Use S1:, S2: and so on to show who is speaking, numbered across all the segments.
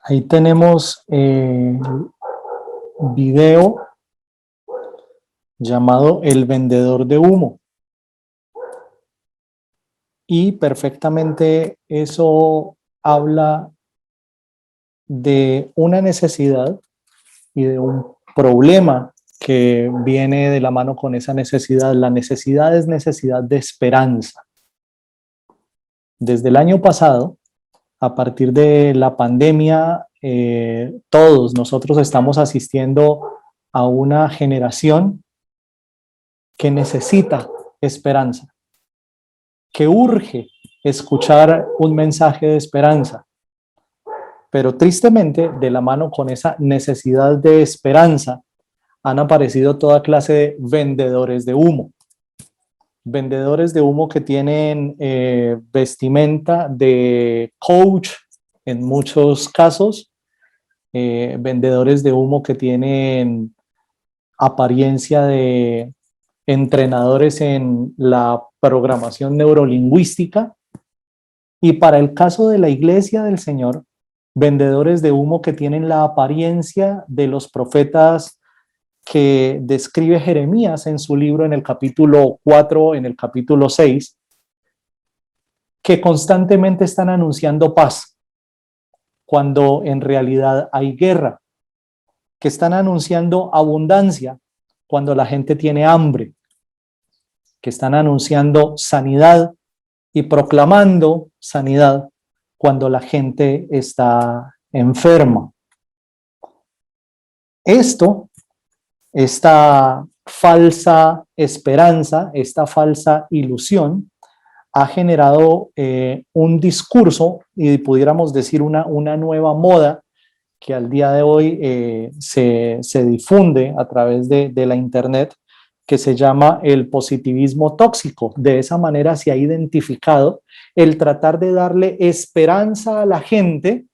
S1: Ahí tenemos video llamado El vendedor de humo. Y perfectamente eso habla de una necesidad y de un problema que viene de la mano con esa necesidad. La necesidad es necesidad de esperanza. Desde el año pasado, a partir de la pandemia, todos nosotros estamos asistiendo a una generación que necesita esperanza, que urge escuchar un mensaje de esperanza. Pero tristemente, de la mano con esa necesidad de esperanza, han aparecido toda clase de vendedores de humo. Vendedores de humo que tienen vestimenta de coach en muchos casos, vendedores de humo que tienen apariencia de entrenadores en la programación neurolingüística, y para el caso de la Iglesia del Señor, vendedores de humo que tienen la apariencia de los profetas que describe Jeremías en su libro en el capítulo 4, en el capítulo 6, que constantemente están anunciando paz, cuando en realidad hay guerra, que están anunciando abundancia, cuando la gente tiene hambre, que están anunciando sanidad y proclamando sanidad cuando la gente está enferma. Esta falsa esperanza, esta falsa ilusión, ha generado un discurso, y pudiéramos decir una nueva moda, que al día de hoy se difunde a través de la internet, que se llama el positivismo tóxico. De esa manera se ha identificado el tratar de darle esperanza a la gente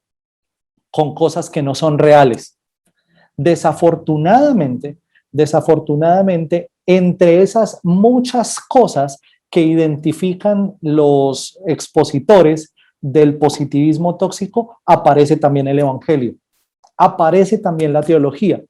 S1: con cosas que no son reales. Desafortunadamente, entre esas muchas cosas que identifican los expositores del positivismo tóxico, aparece también el evangelio, aparece también la teología,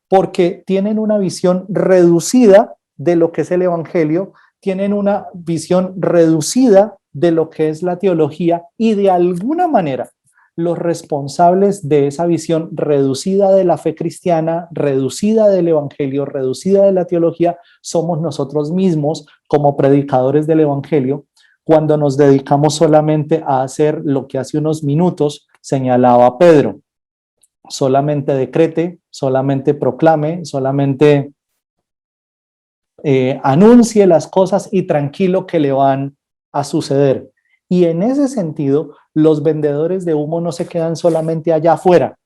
S1: porque tienen una visión reducida de lo que es el evangelio, tienen una visión reducida de lo que es la teología, y de alguna manera los responsables de esa visión reducida de la fe cristiana, reducida del evangelio, reducida de la teología, somos nosotros mismos como predicadores del evangelio, cuando nos dedicamos solamente a hacer lo que hace unos minutos señalaba Pedro: solamente decrete, solamente proclame, solamente anuncie las cosas y tranquilo que le van a suceder. Y en ese sentido, los vendedores de humo no se quedan solamente allá afuera,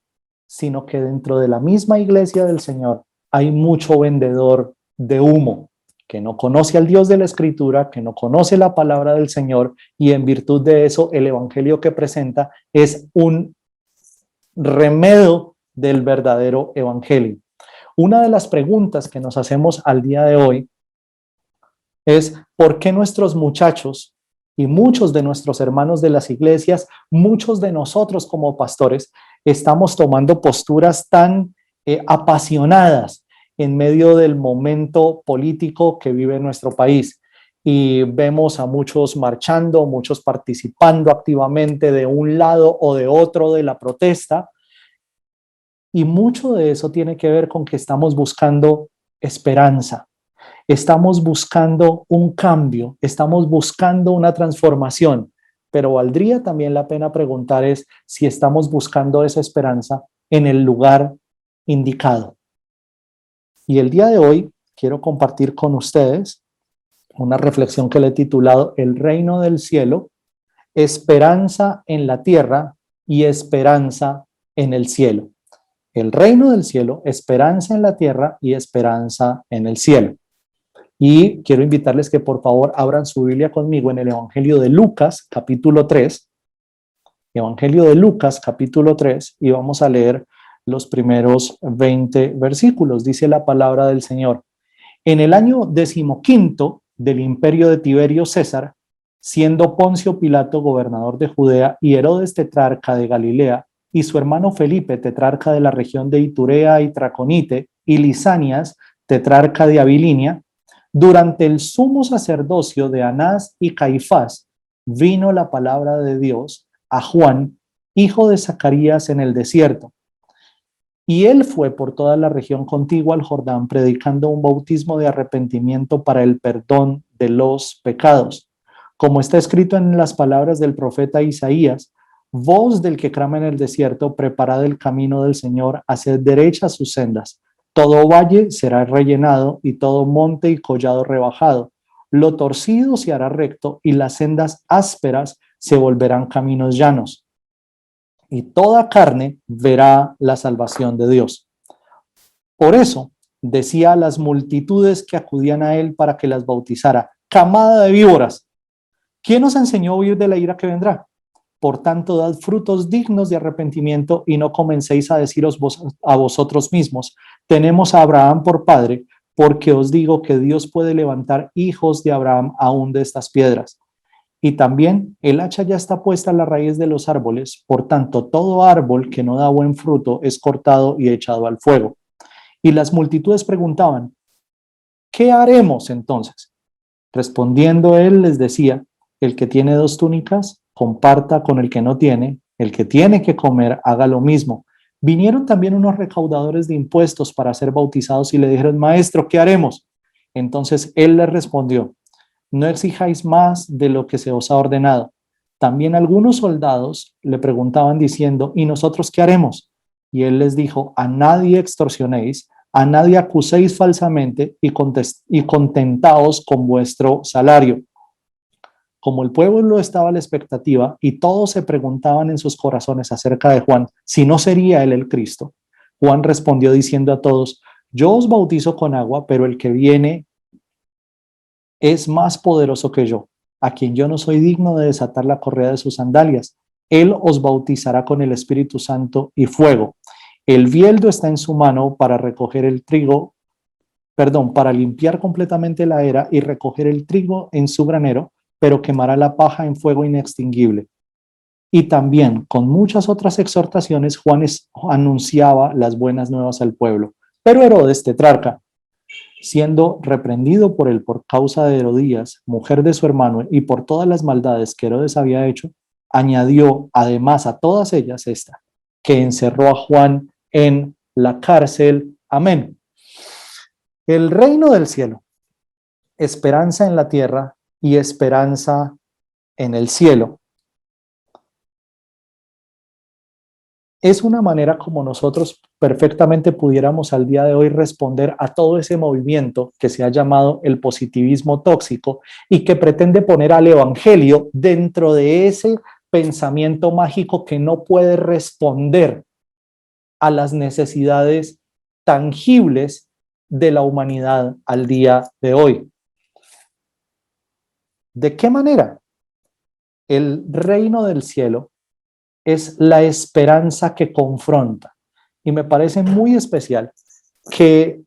S1: sino que dentro de la misma iglesia del Señor hay mucho vendedor de humo que no conoce al Dios de la Escritura, que no conoce la palabra del Señor, y en virtud de eso el evangelio que presenta es un remedio del verdadero evangelio. Una de las preguntas que nos hacemos al día de hoy es: ¿por qué nuestros muchachos y muchos de nuestros hermanos de las iglesias, muchos de nosotros como pastores, estamos tomando posturas tan apasionadas en medio del momento político que vive nuestro país? Y vemos a muchos marchando, muchos participando activamente de un lado o de otro de la protesta, y mucho de eso tiene que ver con que estamos buscando esperanza. Estamos buscando un cambio, estamos buscando una transformación, pero valdría también la pena preguntar es si estamos buscando esa esperanza en el lugar indicado. Y el día de hoy quiero compartir con ustedes una reflexión que le he titulado El reino del cielo, esperanza en la tierra y esperanza en el cielo. El reino del cielo, esperanza en la tierra y esperanza en el cielo. Y quiero invitarles que por favor abran su Biblia conmigo en el Evangelio de Lucas, capítulo 3. Evangelio de Lucas, capítulo 3, y vamos a leer los primeros 20 versículos. Dice la palabra del Señor: en el año 15 del imperio de Tiberio César, siendo Poncio Pilato gobernador de Judea y Herodes tetrarca de Galilea, y su hermano Felipe, tetrarca de la región de Iturea y Traconite, y Lisanias, tetrarca de Abilinia, durante el sumo sacerdocio de Anás y Caifás, vino la palabra de Dios a Juan, hijo de Zacarías, en el desierto. Y él fue por toda la región contigua al Jordán, predicando un bautismo de arrepentimiento para el perdón de los pecados. Como está escrito en las palabras del profeta Isaías: voz del que clama en el desierto, preparad el camino del Señor, haced derechas sus sendas. Todo valle será rellenado y todo monte y collado rebajado. Lo torcido se hará recto y las sendas ásperas se volverán caminos llanos. Y toda carne verá la salvación de Dios. Por eso decía a las multitudes que acudían a él para que las bautizara: camada de víboras, ¿quién os enseñó a huir de la ira que vendrá? Por tanto, dad frutos dignos de arrepentimiento y no comencéis a deciros a vosotros mismos: tenemos a Abraham por padre, porque os digo que Dios puede levantar hijos de Abraham aún de estas piedras. Y también el hacha ya está puesta a la raíz de los árboles, por tanto, todo árbol que no da buen fruto es cortado y echado al fuego. Y las multitudes preguntaban: ¿qué haremos entonces? Respondiendo él les decía: el que tiene 2 túnicas, comparta con el que no tiene; el que tiene que comer, haga lo mismo. Vinieron también unos recaudadores de impuestos para ser bautizados y le dijeron: maestro, ¿qué haremos? Entonces él les respondió: no exijáis más de lo que se os ha ordenado. También algunos soldados le preguntaban diciendo: ¿y nosotros qué haremos? Y él les dijo: a nadie extorsionéis, a nadie acuséis falsamente y contentaos con vuestro salario. Como el pueblo estaba a la expectativa y todos se preguntaban en sus corazones acerca de Juan, si no sería él el Cristo, Juan respondió diciendo a todos: yo os bautizo con agua, pero el que viene es más poderoso que yo, a quien yo no soy digno de desatar la correa de sus sandalias. Él os bautizará con el Espíritu Santo y fuego. El bieldo está en su mano para recoger el trigo, para limpiar completamente la era y recoger el trigo en su granero, pero quemará la paja en fuego inextinguible. Y también, con muchas otras exhortaciones, Juan anunciaba las buenas nuevas al pueblo. Pero Herodes, tetrarca, siendo reprendido por él por causa de Herodías, mujer de su hermano, y por todas las maldades que Herodes había hecho, añadió además a todas ellas esta: que encerró a Juan en la cárcel. Amén. El reino del cielo, esperanza en la tierra y esperanza en el cielo, es una manera como nosotros perfectamente pudiéramos al día de hoy responder a todo ese movimiento que se ha llamado el positivismo tóxico y que pretende poner al evangelio dentro de ese pensamiento mágico que no puede responder a las necesidades tangibles de la humanidad al día de hoy. ¿De qué manera? El reino del cielo es la esperanza que confronta. Y me parece muy especial que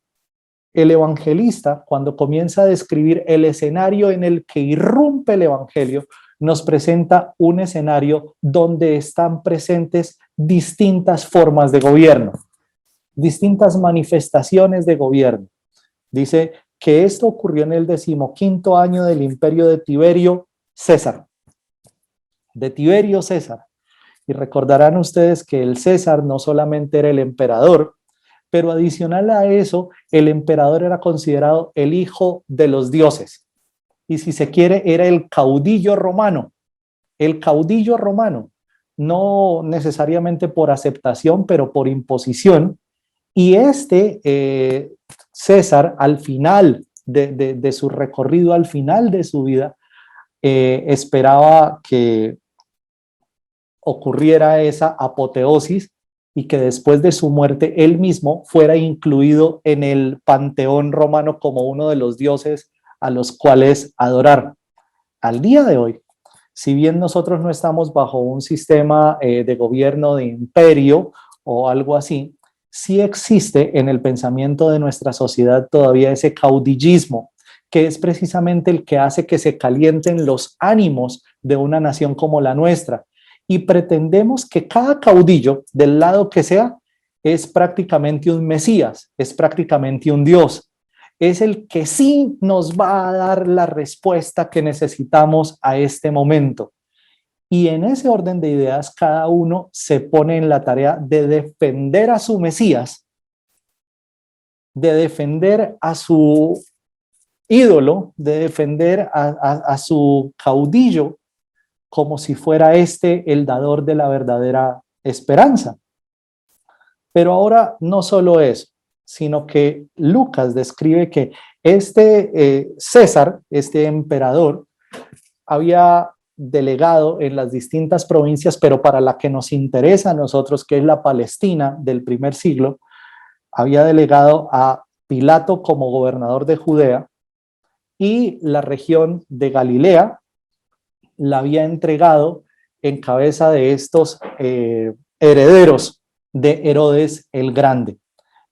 S1: el evangelista, cuando comienza a describir el escenario en el que irrumpe el evangelio, nos presenta un escenario donde están presentes distintas formas de gobierno, distintas manifestaciones de gobierno. Dice que esto ocurrió en el 15º año del imperio de Tiberio César. De Tiberio César. Y recordarán ustedes que el César no solamente era el emperador, pero adicional a eso, el emperador era considerado el hijo de los dioses. Y si se quiere, era el caudillo romano. El caudillo romano, no necesariamente por aceptación, pero por imposición. Y César, al final de su recorrido, al final de su vida, esperaba que ocurriera esa apoteosis y que después de su muerte él mismo fuera incluido en el panteón romano como uno de los dioses a los cuales adorar. Al día de hoy, si bien nosotros no estamos bajo un sistema de gobierno de imperio o algo así, sí existe en el pensamiento de nuestra sociedad todavía ese caudillismo, que es precisamente el que hace que se calienten los ánimos de una nación como la nuestra. y pretendemos que cada caudillo, del lado que sea, es prácticamente un Mesías, es prácticamente un Dios, es el que sí nos va a dar la respuesta que necesitamos a este momento. Y en ese orden de ideas, cada uno se pone en la tarea de defender a su Mesías, de defender a su ídolo, de defender a su caudillo, como si fuera este el dador de la verdadera esperanza. Pero ahora no solo eso, sino que Lucas describe que este César, este emperador, había delegado en las distintas provincias, pero para la que nos interesa a nosotros, que es la Palestina del primer siglo, había delegado a Pilato como gobernador de Judea y la región de Galilea la había entregado en cabeza de estos herederos de Herodes el Grande,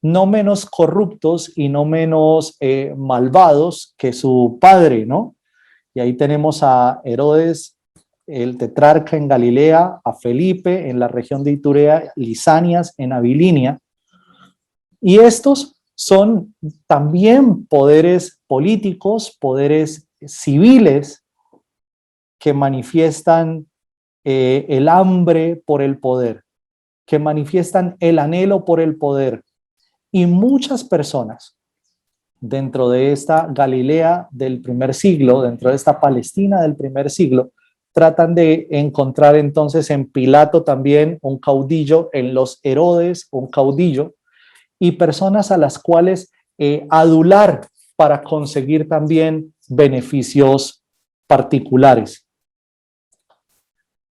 S1: no menos corruptos y no menos malvados que su padre, ¿no? Y ahí tenemos a Herodes, el tetrarca en Galilea, a Felipe en la región de Iturea, Lisanias en Abilinia. Y estos son también poderes políticos, poderes civiles que manifiestan el hambre por el poder, que manifiestan el anhelo por el poder. Y muchas personas dentro de esta Galilea del primer siglo, dentro de esta Palestina del primer siglo, tratan de encontrar entonces en Pilato también un caudillo, en los Herodes un caudillo, y personas a las cuales adular para conseguir también beneficios particulares.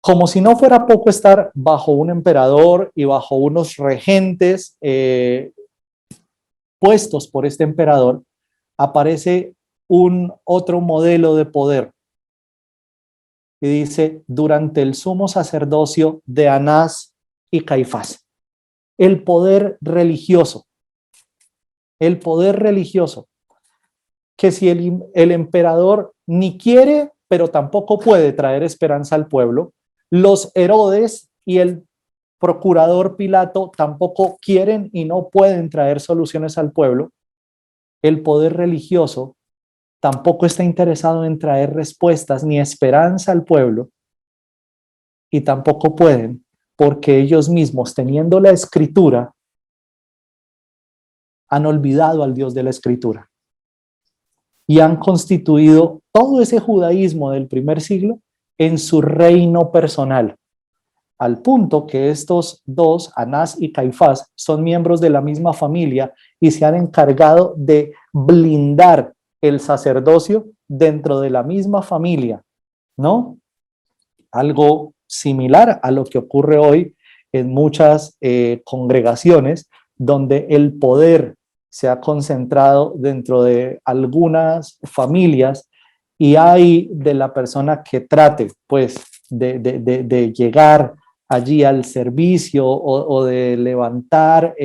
S1: Como si no fuera poco estar bajo un emperador y bajo unos regentes puestos por este emperador, aparece un otro modelo de poder. Y dice, durante el sumo sacerdocio de Anás y Caifás, el poder religioso, que si el emperador ni quiere, pero tampoco puede traer esperanza al pueblo, los Herodes y el procurador Pilato tampoco quieren y no pueden traer soluciones al pueblo, el poder religioso tampoco está interesado en traer respuestas ni esperanza al pueblo, y tampoco pueden, porque ellos mismos, teniendo la escritura, han olvidado al Dios de la escritura y han constituido todo ese judaísmo del primer siglo en su reino personal, al punto que estos dos, Anás y Caifás, son miembros de la misma familia y se han encargado de blindar el sacerdocio dentro de la misma familia, ¿no? Algo similar a lo que ocurre hoy en muchas congregaciones, donde el poder se ha concentrado dentro de algunas familias y hay de la persona que trate, pues, de llegar allí al servicio o de levantar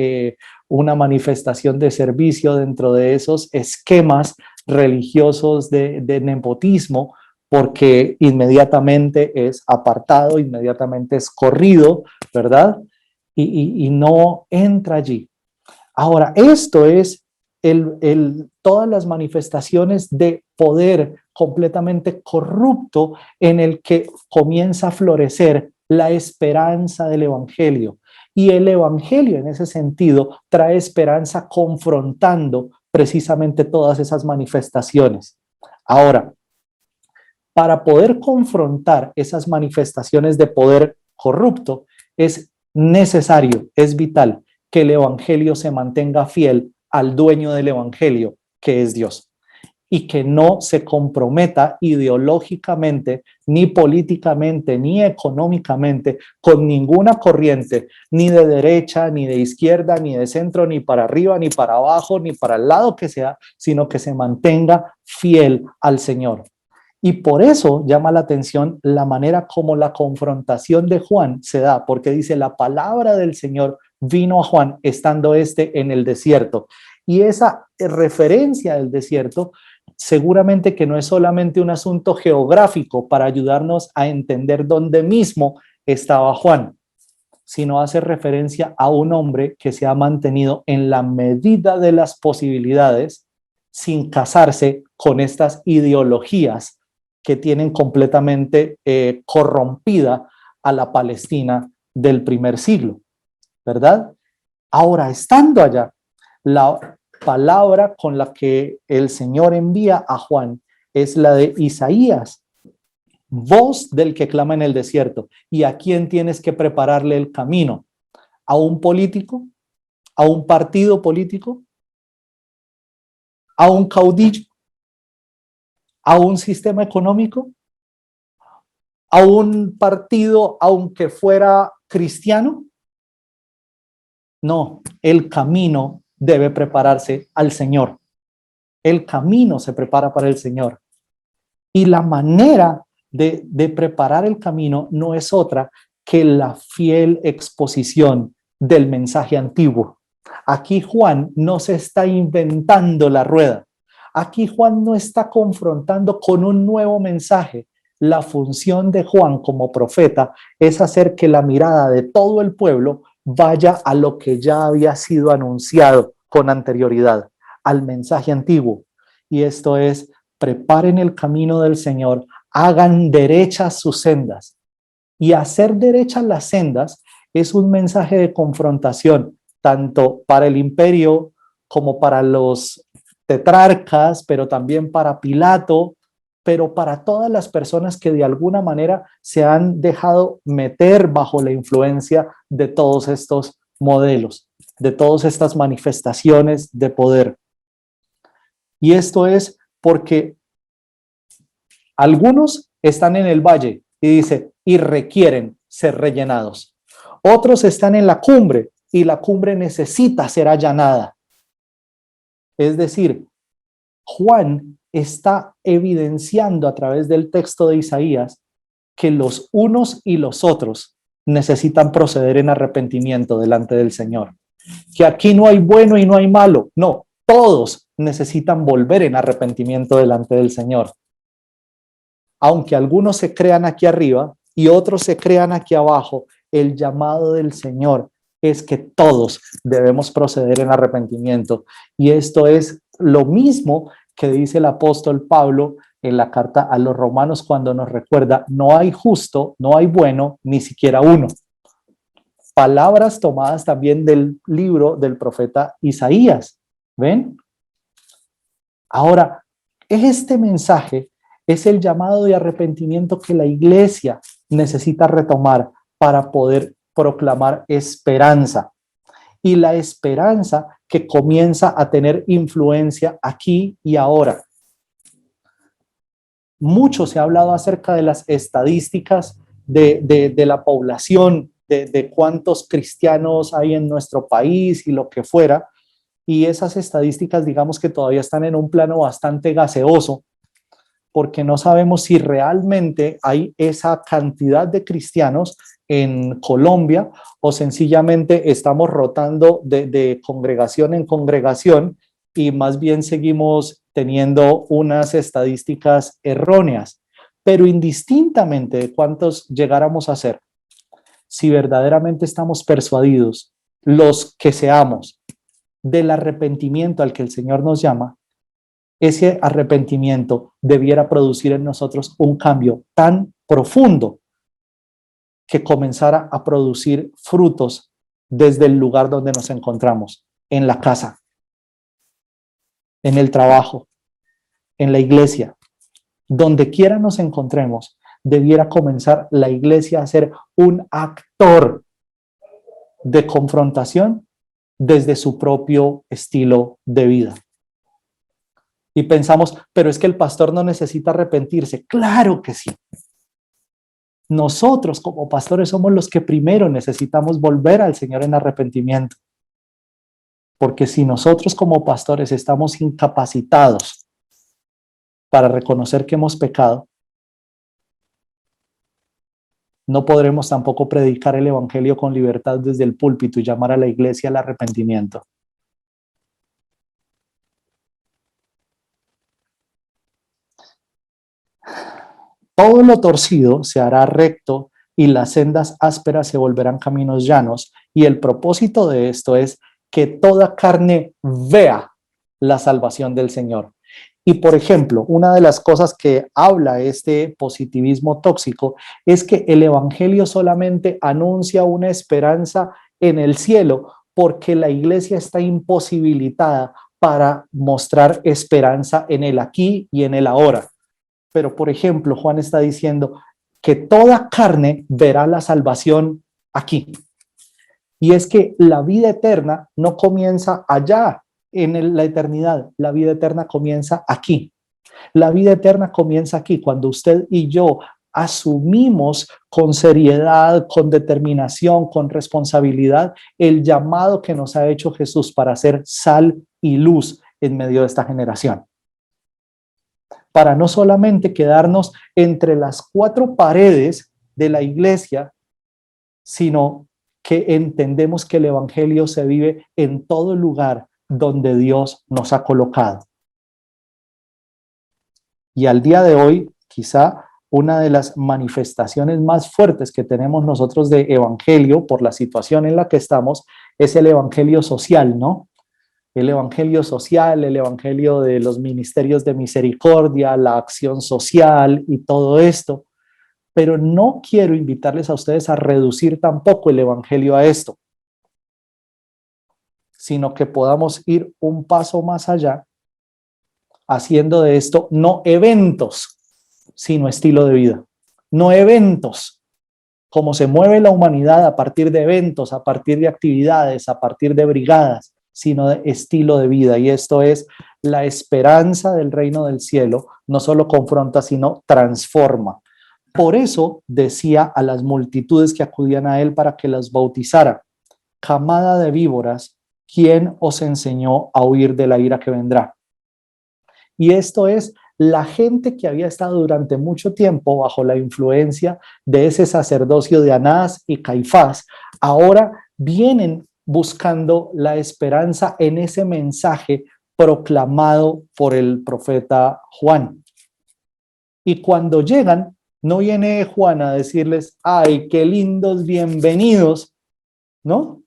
S1: una manifestación de servicio dentro de esos esquemas religiosos de nepotismo, porque inmediatamente es apartado, inmediatamente es corrido, ¿verdad? Y no entra allí. Ahora, esto es todas las manifestaciones de poder completamente corrupto en el que comienza a florecer la esperanza del evangelio. Y el evangelio en ese sentido trae esperanza confrontando precisamente todas esas manifestaciones. Ahora, para poder confrontar esas manifestaciones de poder corrupto, es necesario, es vital que el evangelio se mantenga fiel al dueño del evangelio, que es Dios, y que no se comprometa ideológicamente, ni políticamente, ni económicamente con ninguna corriente, ni de derecha, ni de izquierda, ni de centro, ni para arriba, ni para abajo, ni para el lado que sea, sino que se mantenga fiel al Señor. Y por eso llama la atención la manera como la confrontación de Juan se da, porque dice, la palabra del Señor vino a Juan estando en el desierto. Y esa referencia del desierto seguramente que no es solamente un asunto geográfico para ayudarnos a entender dónde mismo estaba Juan, sino hace referencia a un hombre que se ha mantenido en la medida de las posibilidades sin casarse con estas ideologías que tienen completamente corrompida a la Palestina del primer siglo, ¿verdad? Ahora, estando allá, la palabra con la que el Señor envía a Juan es la de Isaías, voz del que clama en el desierto. ¿Y a quién tienes que prepararle el camino? ¿A un político? ¿A un partido político? ¿A un caudillo? ¿A un sistema económico? ¿A un partido aunque fuera cristiano? No, el camino debe prepararse al Señor. El camino se prepara para el Señor. Y la manera de preparar el camino no es otra que la fiel exposición del mensaje antiguo. Aquí Juan no se está inventando la rueda. Aquí Juan no está confrontando con un nuevo mensaje. La función de Juan como profeta es hacer que la mirada de todo el pueblo vaya a lo que ya había sido anunciado con anterioridad, al mensaje antiguo. Y esto es: preparen el camino del Señor, hagan derechas sus sendas. Y hacer derechas las sendas es un mensaje de confrontación, tanto para el imperio como para los tetrarcas, pero también para Pilato, pero para todas las personas que de alguna manera se han dejado meter bajo la influencia de todos estos modelos, de todas estas manifestaciones de poder. Y esto es porque algunos están en el valle y dice, y requieren ser rellenados. Otros están en la cumbre y la cumbre necesita ser allanada. Es decir, Juan está evidenciando a través del texto de Isaías que los unos y los otros necesitan proceder en arrepentimiento delante del Señor. Que aquí no hay bueno y no hay malo. No, todos necesitan volver en arrepentimiento delante del Señor. Aunque algunos se crean aquí arriba y otros se crean aquí abajo, el llamado del Señor es que todos debemos proceder en arrepentimiento. Y esto es lo mismo que dice el apóstol Pablo en la carta a los romanos cuando nos recuerda, no hay justo, no hay bueno, ni siquiera uno. Palabras tomadas también del libro del profeta Isaías. ¿Ven? Ahora, este mensaje es el llamado de arrepentimiento que la iglesia necesita retomar para poder proclamar esperanza. Y la esperanza que comienza a tener influencia aquí y ahora. Mucho se ha hablado acerca de las estadísticas de la población, de cuántos cristianos hay en nuestro país y lo que fuera. Y esas estadísticas, digamos que todavía están en un plano bastante gaseoso, porque no sabemos si realmente hay esa cantidad de cristianos en Colombia o sencillamente estamos rotando de congregación en congregación y más bien seguimos teniendo unas estadísticas erróneas. Pero indistintamente de cuántos llegáramos a ser, si verdaderamente estamos persuadidos, los que seamos, del arrepentimiento al que el Señor nos llama, ese arrepentimiento debiera producir en nosotros un cambio tan profundo que comenzara a producir frutos desde el lugar donde nos encontramos, en la casa, en el trabajo, en la iglesia, donde quiera nos encontremos, debiera comenzar la iglesia a ser un actor de confrontación desde su propio estilo de vida. Y pensamos, pero es que el pastor no necesita arrepentirse. Claro que sí. Nosotros como pastores somos los que primero necesitamos volver al Señor en arrepentimiento. Porque si nosotros como pastores estamos incapacitados para reconocer que hemos pecado, no podremos tampoco predicar el evangelio con libertad desde el púlpito y llamar a la iglesia al arrepentimiento. Todo lo torcido se hará recto y las sendas ásperas se volverán caminos llanos. Y el propósito de esto es que toda carne vea la salvación del Señor. Y por ejemplo, una de las cosas que habla este positivismo tóxico es que el evangelio solamente anuncia una esperanza en el cielo porque la iglesia está imposibilitada para mostrar esperanza en el aquí y en el ahora. Pero por ejemplo, Juan está diciendo que toda carne verá la salvación aquí. Y es que la vida eterna no comienza allá en la eternidad, la vida eterna comienza aquí. La vida eterna comienza aquí, cuando usted y yo asumimos con seriedad, con determinación, con responsabilidad el llamado que nos ha hecho Jesús para ser sal y luz en medio de esta generación. Para no solamente quedarnos entre las cuatro paredes de la iglesia, sino que entendemos que el evangelio se vive en todo lugar donde Dios nos ha colocado. Y al día de hoy, quizá una de las manifestaciones más fuertes que tenemos nosotros de evangelio por la situación en la que estamos es el evangelio social, ¿no? El evangelio social, el evangelio de los ministerios de misericordia, la acción social y todo esto. Pero no quiero invitarles a ustedes a reducir tampoco el evangelio a esto, sino que podamos ir un paso más allá, haciendo de esto no eventos, sino estilo de vida. No eventos, como se mueve la humanidad a partir de eventos, a partir de actividades, a partir de brigadas, sino de estilo de vida. Y esto es la esperanza del reino del cielo, no solo confronta, sino transforma. Por eso decía a las multitudes que acudían a él para que las bautizara: camada de víboras, ¿quién os enseñó a huir de la ira que vendrá? Y esto es la gente que había estado durante mucho tiempo bajo la influencia de ese sacerdocio de Anás y Caifás. Ahora vienen buscando la esperanza en ese mensaje proclamado por el profeta Juan. Y cuando llegan, no viene Juan a decirles, ay, qué lindos, bienvenidos, ¿no?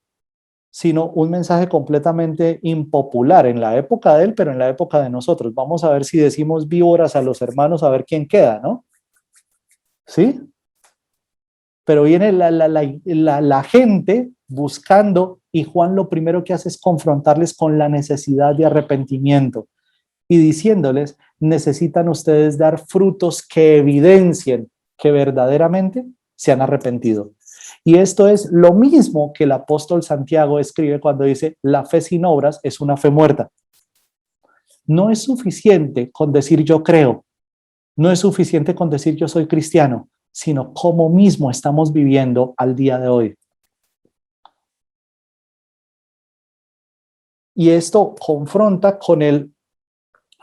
S1: Sino un mensaje completamente impopular en la época de él, pero en la época de nosotros. Vamos a ver si decimos víboras a los hermanos, a ver quién queda, ¿no? ¿Sí? Pero viene la gente buscando, y Juan lo primero que hace es confrontarles con la necesidad de arrepentimiento y diciéndoles, necesitan ustedes dar frutos que evidencien que verdaderamente se han arrepentido. Y esto es lo mismo que el apóstol Santiago escribe cuando dice, la fe sin obras es una fe muerta. No es suficiente con decir yo creo, no es suficiente con decir yo soy cristiano, sino cómo mismo estamos viviendo al día de hoy. Y esto confronta con el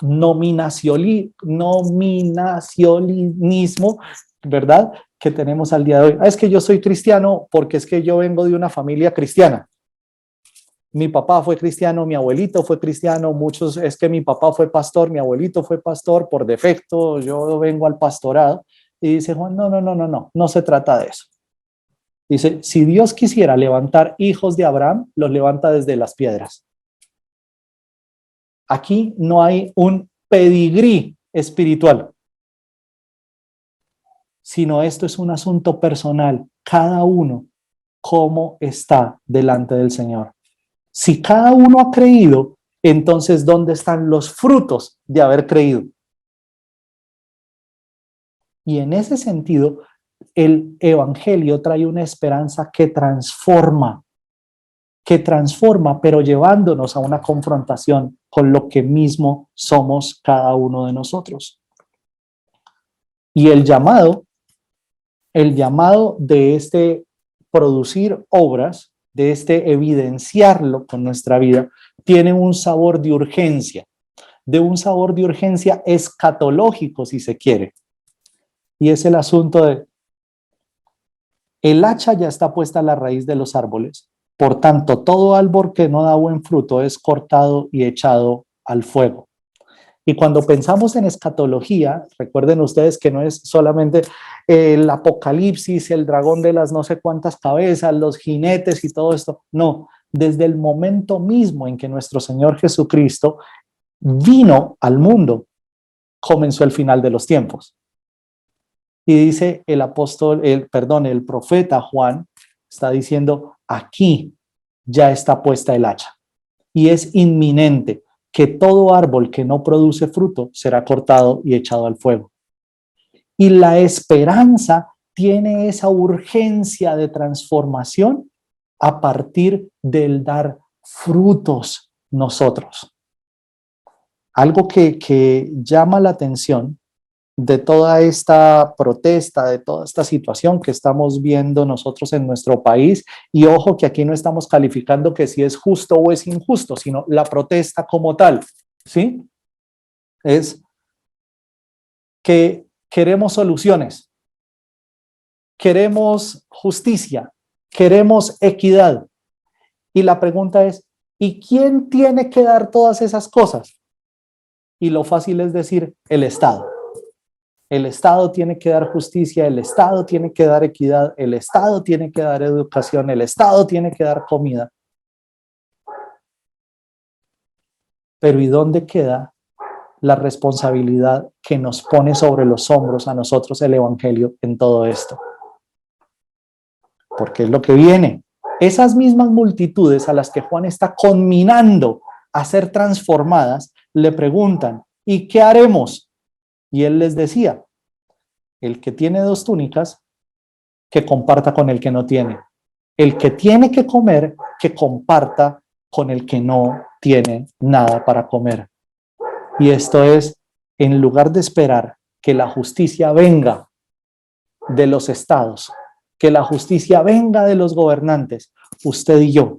S1: nominacionismo, ¿verdad?, que tenemos al día de hoy. Es que yo soy cristiano porque es que yo vengo de una familia cristiana. Mi papá fue cristiano, mi abuelito fue cristiano, muchos, es que mi papá fue pastor, mi abuelito fue pastor, por defecto yo vengo al pastorado. Y dice Juan, no se trata de eso. Dice, si Dios quisiera levantar hijos de Abraham, los levanta desde las piedras. Aquí no hay un pedigrí espiritual, sino esto es un asunto personal. Cada uno, cómo está delante del Señor. Si cada uno ha creído, entonces, ¿dónde están los frutos de haber creído? Y en ese sentido, el evangelio trae una esperanza que transforma, pero llevándonos a una confrontación con lo que mismo somos cada uno de nosotros. Y el llamado de este producir obras, de este evidenciarlo con nuestra vida, tiene un sabor de urgencia escatológico, si se quiere. Y es el asunto de, el hacha ya está puesta a la raíz de los árboles, por tanto, todo árbol que no da buen fruto es cortado y echado al fuego. Y cuando pensamos en escatología, recuerden ustedes que no es solamente el apocalipsis, el dragón de las no sé cuántas cabezas, los jinetes y todo esto. No, desde el momento mismo en que nuestro Señor Jesucristo vino al mundo, comenzó el final de los tiempos. Y dice el profeta Juan, está diciendo, aquí ya está puesta el hacha. Y es inminente que todo árbol que no produce fruto será cortado y echado al fuego. Y la esperanza tiene esa urgencia de transformación a partir del dar frutos nosotros. Algo que llama la atención de toda esta protesta, de toda esta situación que estamos viendo nosotros en nuestro país, y ojo que aquí no estamos calificando que si es justo o es injusto, sino la protesta como tal, ¿sí? Es que queremos soluciones, queremos justicia, queremos equidad. Y la pregunta es, ¿y quién tiene que dar todas esas cosas? Y lo fácil es decir, el Estado. El Estado tiene que dar justicia, el Estado tiene que dar equidad, el Estado tiene que dar educación, el Estado tiene que dar comida. Pero ¿y dónde queda la responsabilidad que nos pone sobre los hombros a nosotros el Evangelio en todo esto? Porque es lo que viene. Esas mismas multitudes a las que Juan está conminando a ser transformadas, le preguntan, ¿y qué haremos? Y él les decía, el que tiene 2 túnicas, que comparta con el que no tiene. El que tiene que comer, que comparta con el que no tiene nada para comer. Y esto es, en lugar de esperar que la justicia venga de los estados, que la justicia venga de los gobernantes, usted y yo,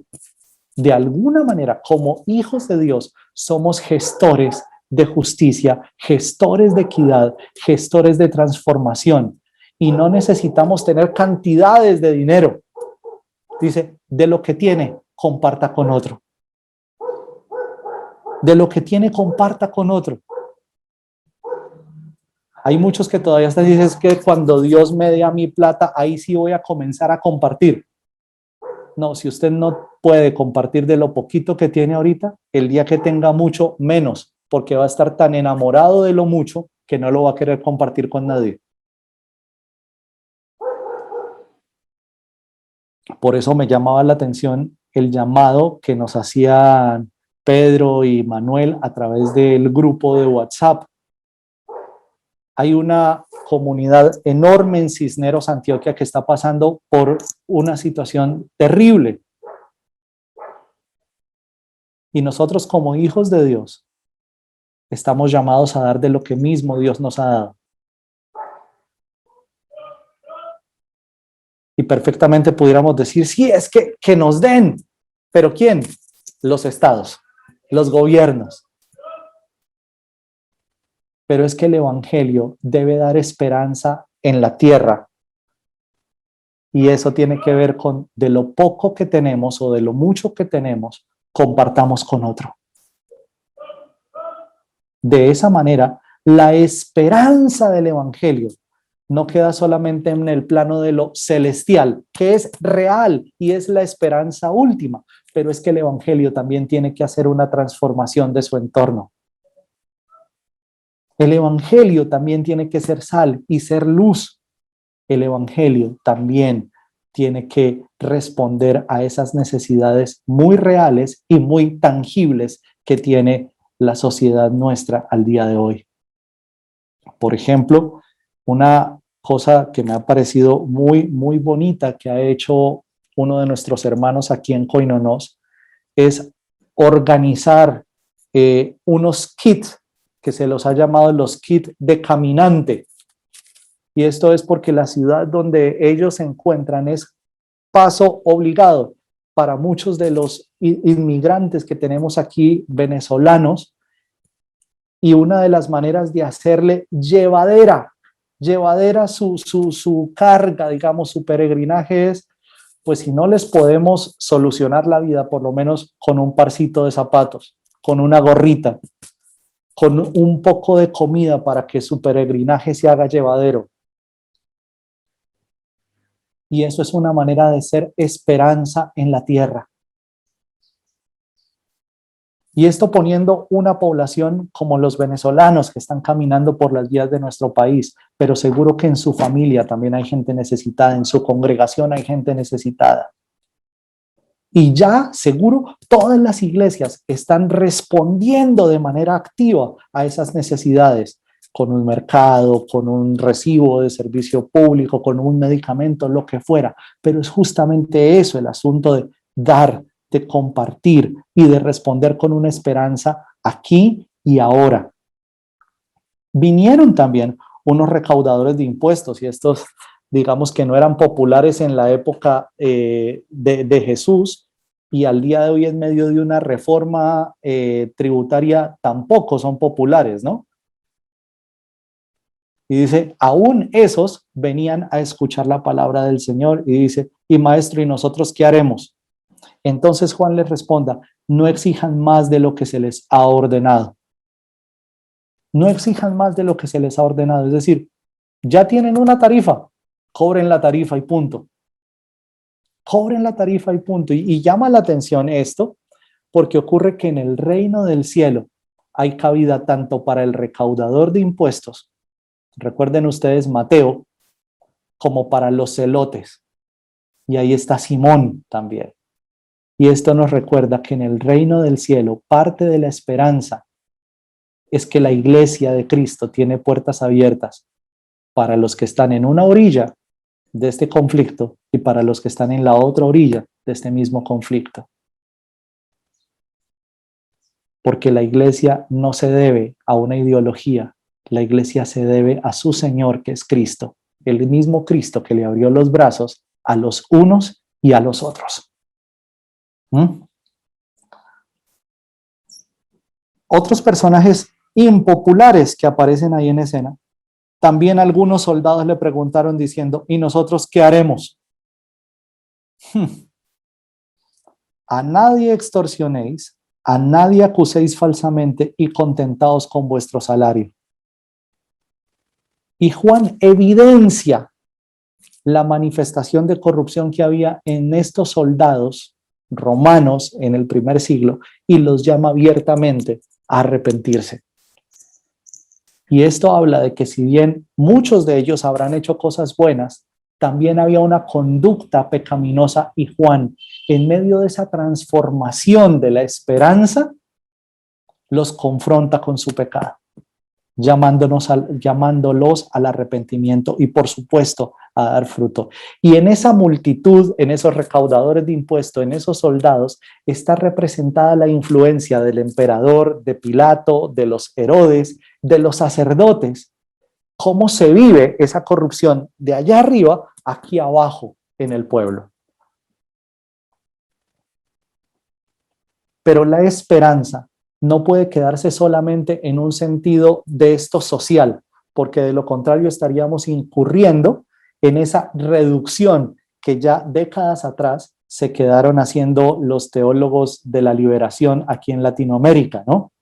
S1: de alguna manera, como hijos de Dios, somos gestores de justicia, gestores de equidad, gestores de transformación. Y no necesitamos tener cantidades de dinero. Dice, de lo que tiene, comparta con otro. De lo que tiene, comparta con otro. Hay muchos que todavía están diciendo es que cuando Dios me dé a mi plata, ahí sí voy a comenzar a compartir. No, si usted no puede compartir de lo poquito que tiene ahorita, el día que tenga mucho, menos, porque va a estar tan enamorado de lo mucho que no lo va a querer compartir con nadie. Por eso me llamaba la atención el llamado que nos hacían Pedro y Manuel a través del grupo de WhatsApp. Hay una comunidad enorme en Cisneros, Antioquia, que está pasando por una situación terrible. Y nosotros como hijos de Dios estamos llamados a dar de lo que mismo Dios nos ha dado. Y perfectamente pudiéramos decir, sí, es que nos den. ¿Pero quién? Los estados, los gobiernos. Pero es que el evangelio debe dar esperanza en la tierra. Y eso tiene que ver con de lo poco que tenemos o de lo mucho que tenemos, compartamos con otro. De esa manera, la esperanza del evangelio no queda solamente en el plano de lo celestial, que es real y es la esperanza última, pero es que el evangelio también tiene que hacer una transformación de su entorno. El evangelio también tiene que ser sal y ser luz. El evangelio también tiene que responder a esas necesidades muy reales y muy tangibles que tiene la sociedad nuestra al día de hoy. Por ejemplo, una cosa que me ha parecido muy, muy bonita que ha hecho uno de nuestros hermanos aquí en Coinonos es organizar unos kits que se los ha llamado los kits de caminante. Y esto es porque la ciudad donde ellos se encuentran es paso obligado para muchos de los inmigrantes que tenemos aquí venezolanos, y una de las maneras de hacerle llevadera su carga, digamos, su peregrinaje es, pues si no les podemos solucionar la vida, por lo menos con un parcito de zapatos, con una gorrita, con un poco de comida para que su peregrinaje se haga llevadero. Y eso es una manera de ser esperanza en la tierra. Y esto poniendo una población como los venezolanos que están caminando por las vías de nuestro país, pero seguro que en su familia también hay gente necesitada, en su congregación hay gente necesitada. Y ya seguro todas las iglesias están respondiendo de manera activa a esas necesidades, con un mercado, con un recibo de servicio público, con un medicamento, lo que fuera. Pero es justamente eso, el asunto de dar, de compartir y de responder con una esperanza aquí y ahora. Vinieron también unos recaudadores de impuestos y estos, digamos que no eran populares en la época de Jesús, y al día de hoy en medio de una reforma tributaria tampoco son populares, ¿no? Y dice, aún esos venían a escuchar la palabra del Señor y dice, y maestro, ¿y nosotros qué haremos? Entonces Juan les responda, no exijan más de lo que se les ha ordenado. No exijan más de lo que se les ha ordenado. Es decir, ya tienen una tarifa, cobren la tarifa y punto. Cobren la tarifa y punto. Y llama la atención esto, porque ocurre que en el reino del cielo hay cabida tanto para el recaudador de impuestos, recuerden ustedes Mateo, como para los celotes. Y ahí está Simón también. Y esto nos recuerda que en el reino del cielo parte de la esperanza es que la iglesia de Cristo tiene puertas abiertas para los que están en una orilla de este conflicto y para los que están en la otra orilla de este mismo conflicto. Porque la iglesia no se debe a una ideología, la iglesia se debe a su Señor, que es Cristo, el mismo Cristo que le abrió los brazos a los unos y a los otros. Otros personajes impopulares que aparecen ahí en escena. También algunos soldados le preguntaron diciendo, ¿y nosotros qué haremos? A nadie extorsionéis, a nadie acuséis falsamente y contentaos con vuestro salario. Y Juan evidencia la manifestación de corrupción que había en estos soldados romanos en el primer siglo y los llama abiertamente a arrepentirse. Y esto habla de que si bien muchos de ellos habrán hecho cosas buenas, también había una conducta pecaminosa y Juan, en medio de esa transformación de la esperanza, los confronta con su pecado, llamándolos al arrepentimiento y por supuesto a dar fruto. Y en esa multitud, en esos recaudadores de impuestos, en esos soldados, está representada la influencia del emperador, de Pilato, de los Herodes, de los sacerdotes. Cómo se vive esa corrupción de allá arriba, aquí abajo en el pueblo. Pero la esperanza no puede quedarse solamente en un sentido de esto social, porque de lo contrario estaríamos incurriendo en esa reducción que ya décadas atrás se quedaron haciendo los teólogos de la liberación aquí en Latinoamérica, ¿no?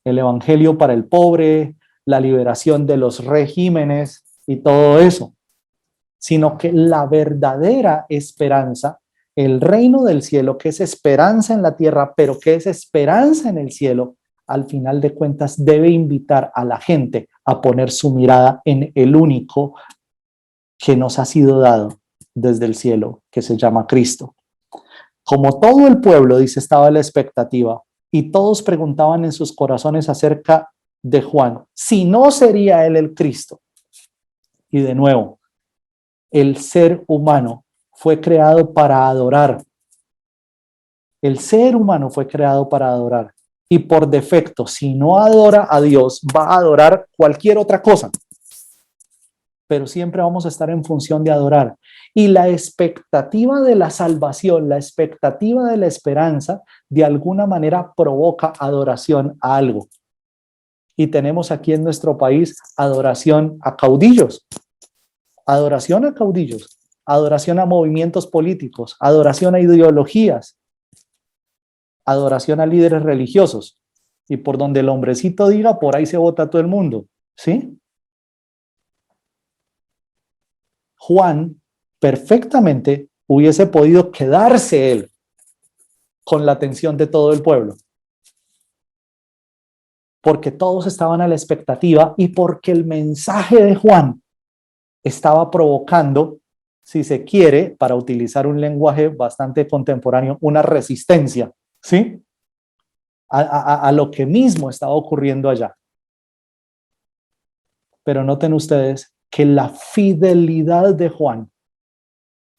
S1: El evangelio para el pobre, la liberación de los regímenes y todo eso, sino que la verdadera esperanza, el reino del cielo, que es esperanza en la tierra, pero que es esperanza en el cielo, al final de cuentas debe invitar a la gente a poner su mirada en el único que nos ha sido dado desde el cielo, que se llama Cristo. Como todo el pueblo, dice, estaba la expectativa, y todos preguntaban en sus corazones acerca de Juan, si no sería él el Cristo. Y de nuevo, el ser humano fue creado para adorar. El ser humano fue creado para adorar. Y por defecto, si no adora a Dios, va a adorar cualquier otra cosa. Pero siempre vamos a estar en función de adorar. Y la expectativa de la salvación, la expectativa de la esperanza, de alguna manera provoca adoración a algo. Y tenemos aquí en nuestro país adoración a caudillos, adoración a caudillos, adoración a movimientos políticos, adoración a ideologías, adoración a líderes religiosos. y por donde el hombrecito diga, por ahí se vota todo el mundo, ¿sí? Juan perfectamente hubiese podido quedarse él con la atención de todo el pueblo, porque todos estaban a la expectativa y porque el mensaje de Juan estaba provocando, si se quiere, para utilizar un lenguaje bastante contemporáneo, una resistencia, ¿sí? A lo que mismo estaba ocurriendo allá. Pero noten ustedes que la fidelidad de Juan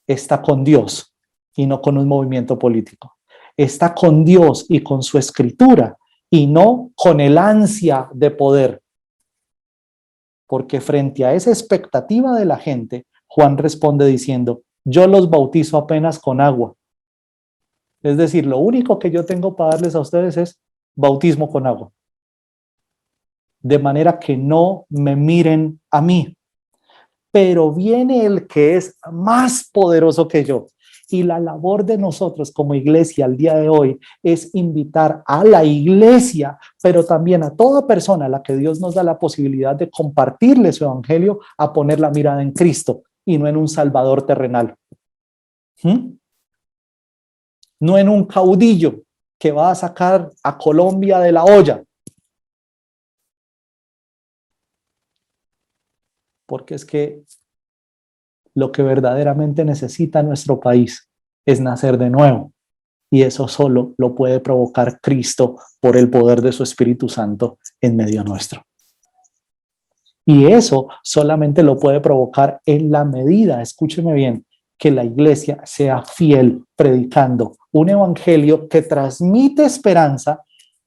S1: está con Dios y no con un movimiento político. Está con Dios y con su escritura y no con el ansia de poder. Porque frente a esa expectativa de la gente, Juan responde diciendo, yo los bautizo apenas con agua. Es decir, lo único que yo tengo para darles a ustedes es bautismo con agua. De manera que no me miren a mí. Pero viene el que es más poderoso que yo. Y la labor de nosotros como iglesia al día de hoy es invitar a la iglesia, pero también a toda persona a la que Dios nos da la posibilidad de compartirle su evangelio, a poner la mirada en Cristo y no en un salvador terrenal. No en un caudillo que va a sacar a Colombia de la olla. Porque es que lo que verdaderamente necesita nuestro país es nacer de nuevo. Y eso solo lo puede provocar Cristo por el poder de su Espíritu Santo en medio nuestro. Y eso solamente lo puede provocar en la medida, escúcheme bien, que la iglesia sea fiel predicando un evangelio que transmite esperanza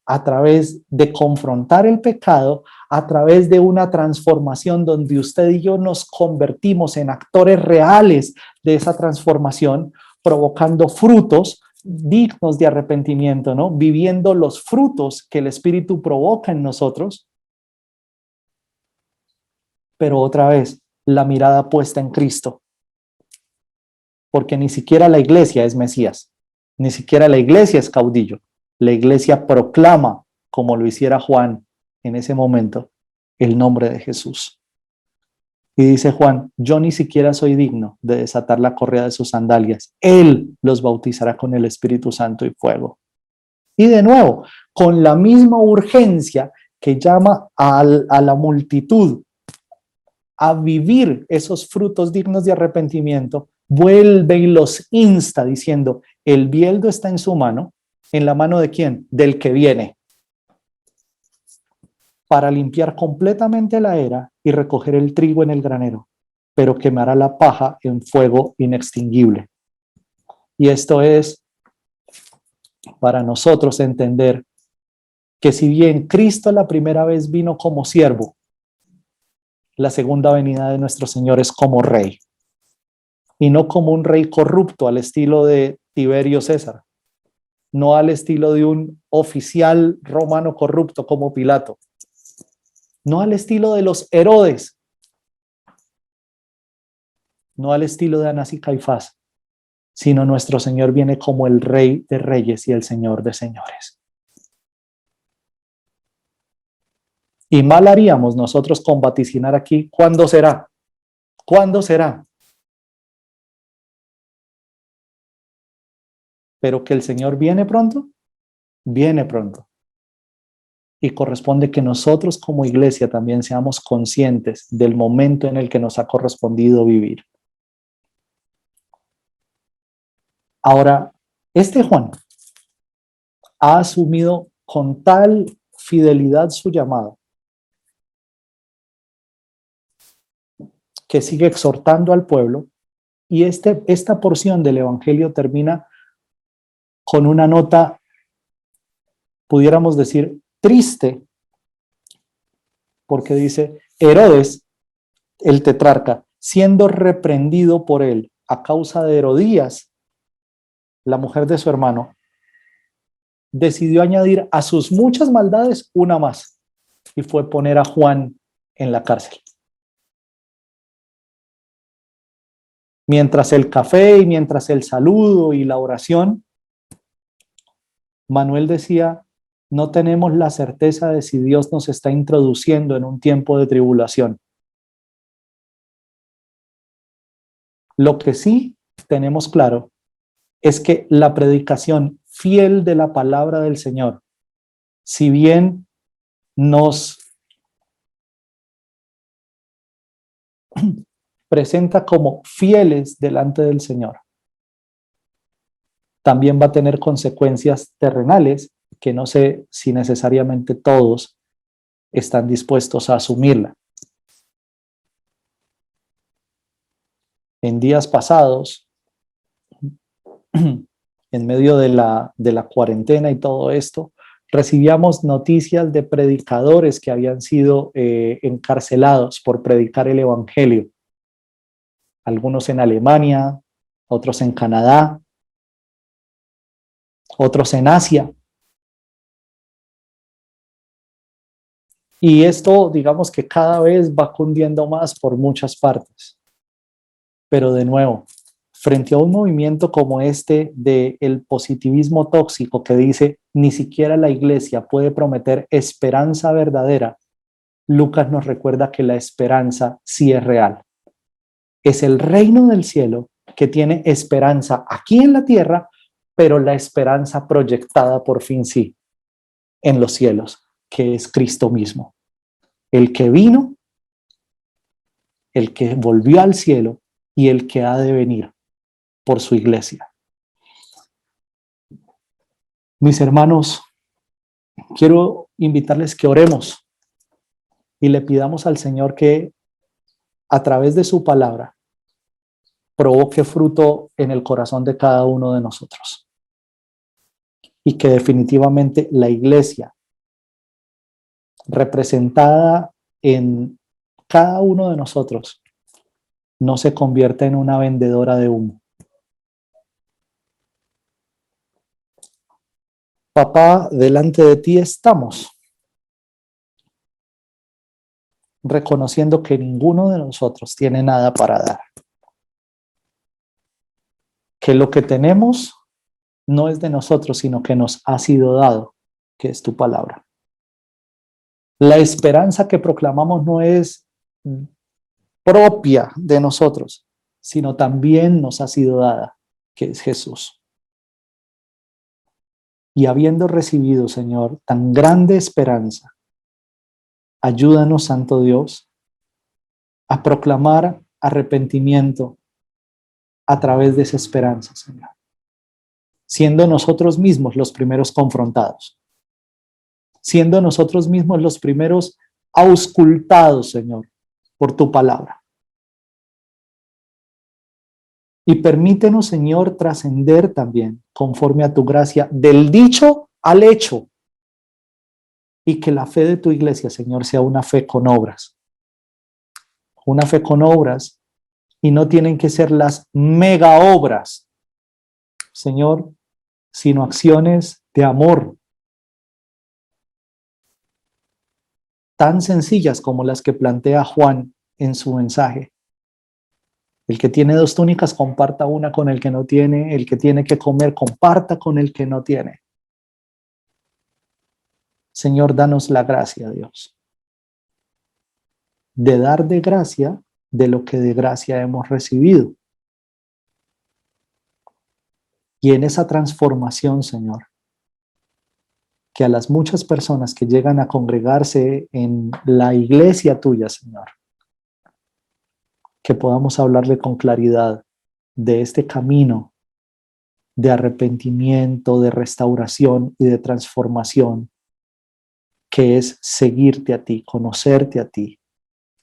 S1: a través de confrontar el pecado, a través de una transformación donde usted y yo nos convertimos en actores reales de esa transformación, provocando frutos dignos de arrepentimiento, ¿no? Viviendo los frutos que el Espíritu provoca en nosotros, pero otra vez, la mirada puesta en Cristo, porque ni siquiera la iglesia es Mesías, ni siquiera la iglesia es caudillo. La iglesia proclama, como lo hiciera Juan en ese momento, el nombre de Jesús. Y dice Juan, yo ni siquiera soy digno de desatar la correa de sus sandalias. Él los bautizará con el Espíritu Santo y fuego. Y de nuevo, con la misma urgencia que llama a la multitud a vivir esos frutos dignos de arrepentimiento, vuelve y los insta diciendo, el bieldo está en su mano. ¿En la mano de quién? Del que viene. Para limpiar completamente la era y recoger el trigo en el granero, pero quemará la paja en fuego inextinguible. Y esto es para nosotros entender que si bien Cristo la primera vez vino como siervo, la segunda venida de nuestro Señor es como rey. Y no como un rey corrupto al estilo de Tiberio César, no al estilo de un oficial romano corrupto como Pilato, no al estilo de los Herodes, no al estilo de Anás y Caifás, sino nuestro Señor viene como el Rey de Reyes y el Señor de Señores. Y mal haríamos nosotros con vaticinar aquí, ¿cuándo será? ¿Cuándo será? Pero que el Señor viene pronto, viene pronto. Y corresponde que nosotros como iglesia también seamos conscientes del momento en el que nos ha correspondido vivir. Ahora, este Juan ha asumido con tal fidelidad su llamado que sigue exhortando al pueblo y esta porción del Evangelio termina con una nota, pudiéramos decir, triste, porque dice, Herodes, el tetrarca, siendo reprendido por él a causa de Herodías, la mujer de su hermano, decidió añadir a sus muchas maldades una más, y fue poner a Juan en la cárcel. Mientras el café y mientras el saludo y la oración, Manuel decía, No tenemos la certeza de si Dios nos está introduciendo en un tiempo de tribulación. Lo que sí tenemos claro es que la predicación fiel de la palabra del Señor, si bien nos presenta como fieles delante del Señor, también va a tener consecuencias terrenales que no sé si necesariamente todos están dispuestos a asumirla. En días pasados, en medio de la cuarentena y todo esto, recibíamos noticias de predicadores que habían sido encarcelados por predicar el evangelio. Algunos en Alemania, otros en Canadá, otros en Asia. Y esto, digamos que cada vez va cundiendo más por muchas partes. Pero de nuevo, frente a un movimiento como este del positivismo tóxico que dice ni siquiera la iglesia puede prometer esperanza verdadera, Lucas nos recuerda que la esperanza sí es real. Es el reino del cielo que tiene esperanza aquí en la tierra, pero la esperanza proyectada por fin sí en los cielos, que es Cristo mismo. El que vino, el que volvió al cielo y el que ha de venir por su iglesia. Mis hermanos, quiero invitarles que oremos y le pidamos al Señor que a través de su palabra provoque fruto en el corazón de cada uno de nosotros. Y que definitivamente la iglesia, representada en cada uno de nosotros, no se convierta en una vendedora de humo. Papá, delante de ti estamos, reconociendo que ninguno de nosotros tiene nada para dar. Que lo que tenemos no es de nosotros, sino que nos ha sido dado, que es tu palabra. La esperanza que proclamamos no es propia de nosotros, sino también nos ha sido dada, que es Jesús. Y habiendo recibido, Señor, tan grande esperanza, ayúdanos, Santo Dios, a proclamar arrepentimiento a través de esa esperanza, Señor, siendo nosotros mismos los primeros confrontados, siendo nosotros mismos los primeros auscultados, Señor, por tu palabra. Y permítenos, Señor, trascender también, conforme a tu gracia, del dicho al hecho, y que la fe de tu iglesia, Señor, sea una fe con obras. Una fe con obras, y no tienen que ser las mega obras, Señor, sino acciones de amor, tan sencillas como las que plantea Juan en su mensaje. El que tiene 2 túnicas, comparta una con el que no tiene. El que tiene que comer, comparta con el que no tiene. Señor, danos la gracia, Dios, de dar de gracia de lo que de gracia hemos recibido. Y en esa transformación, Señor, que a las muchas personas que llegan a congregarse en la iglesia tuya, Señor, que podamos hablarle con claridad de este camino de arrepentimiento, de restauración y de transformación, que es seguirte a ti, conocerte a ti,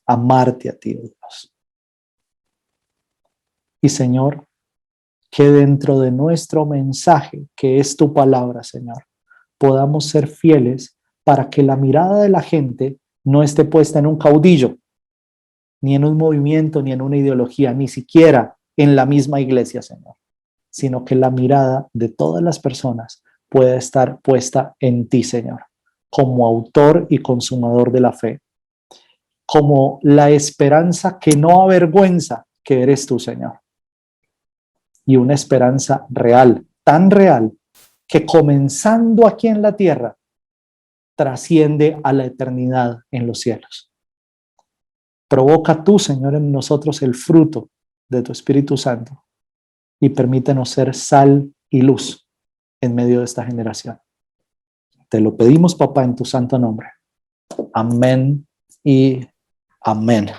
S1: amarte a ti, oh Dios. Y Señor, que dentro de nuestro mensaje, que es tu palabra, Señor, podamos ser fieles para que la mirada de la gente no esté puesta en un caudillo, ni en un movimiento, ni en una ideología, ni siquiera en la misma iglesia, Señor, sino que la mirada de todas las personas pueda estar puesta en ti, Señor, como autor y consumador de la fe, como la esperanza que no avergüenza, que eres tú, Señor. Y una esperanza real, tan real, que comenzando aquí en la tierra, trasciende a la eternidad en los cielos. Provoca tú, Señor, en nosotros el fruto de tu Espíritu Santo y permítenos ser sal y luz en medio de esta generación. Te lo pedimos, papá, en tu santo nombre. Amén y amén.